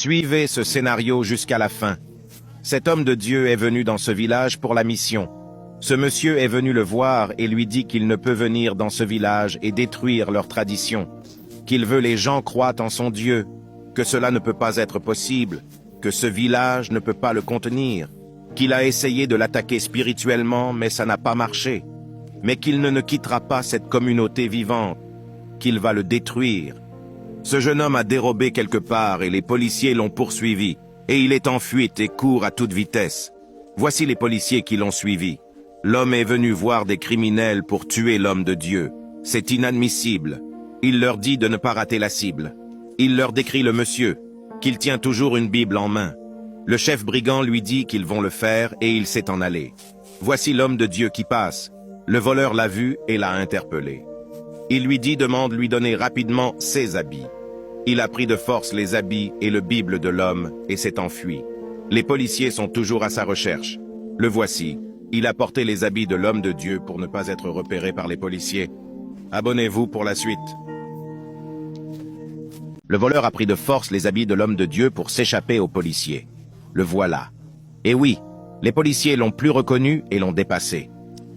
Suivez ce scénario jusqu'à la fin. Cet homme de Dieu est venu dans ce village pour la mission. Ce monsieur est venu le voir et lui dit qu'il ne peut venir dans ce village et détruire leurs traditions, qu'il veut les gens croient en son Dieu, que cela ne peut pas être possible, que ce village ne peut pas le contenir, qu'il a essayé de l'attaquer spirituellement mais ça n'a pas marché, mais qu'il ne quittera pas cette communauté vivante, qu'il va le détruire. Ce jeune homme a dérobé quelque part et les policiers l'ont poursuivi, et il est en fuite et court à toute vitesse. Voici les policiers qui l'ont suivi. L'homme est venu voir des criminels pour tuer l'homme de Dieu. C'est inadmissible. Il leur dit de ne pas rater la cible. Il leur décrit le monsieur, qu'il tient toujours une Bible en main. Le chef brigand lui dit qu'ils vont le faire et il s'est en allé. Voici l'homme de Dieu qui passe. Le voleur l'a vu et l'a interpellé. Il lui dit demande lui donner rapidement ses habits. Il a pris de force les habits et le Bible de l'homme et s'est enfui. Les policiers sont toujours à sa recherche. Le voici. Il a porté les habits de l'homme de Dieu pour ne pas être repéré par les policiers. Abonnez-vous pour la suite. Le voleur a pris de force les habits de l'homme de Dieu pour s'échapper aux policiers. Le voilà. Et oui, les policiers l'ont plus reconnu et l'ont dépassé.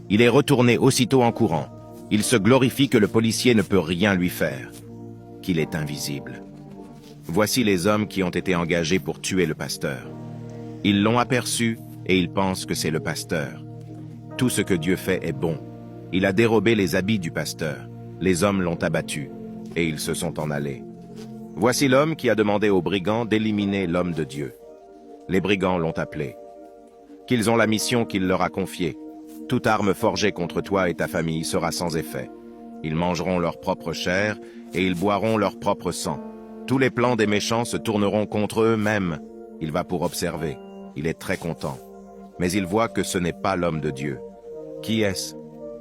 Il est retourné aussitôt en courant. Il se glorifie que le policier ne peut rien lui faire, qu'il est invisible. Voici les hommes qui ont été engagés pour tuer le pasteur. Ils l'ont aperçu et ils pensent que c'est le pasteur. Tout ce que Dieu fait est bon. Il a dérobé les habits du pasteur. Les hommes l'ont abattu et ils se sont en allés. Voici l'homme qui a demandé aux brigands d'éliminer l'homme de Dieu. Les brigands l'ont appelé. Qu'ils ont la mission qu'il leur a confiée. Toute arme forgée contre toi et ta famille sera sans effet. Ils mangeront leur propre chair et ils boiront leur propre sang. Tous les plans des méchants se tourneront contre eux-mêmes. Il va pour observer. Il est très content. Mais il voit que ce n'est pas l'homme de Dieu. Qui est-ce?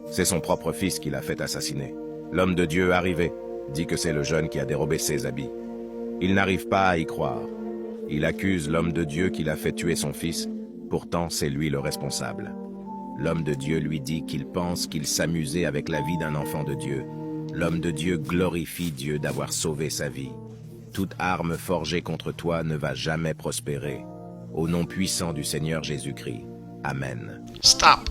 C'est son propre fils qui l'a fait assassiner. L'homme de Dieu arrivé dit que c'est le jeune qui a dérobé ses habits. Il n'arrive pas à y croire. Il accuse l'homme de Dieu qui l'a fait tuer son fils. Pourtant, c'est lui le responsable. L'homme de Dieu lui dit qu'il pense qu'il s'amusait avec la vie d'un enfant de Dieu. L'homme de Dieu glorifie Dieu d'avoir sauvé sa vie. Toute arme forgée contre toi ne va jamais prospérer. Au nom puissant du Seigneur Jésus-Christ. Amen. Stop.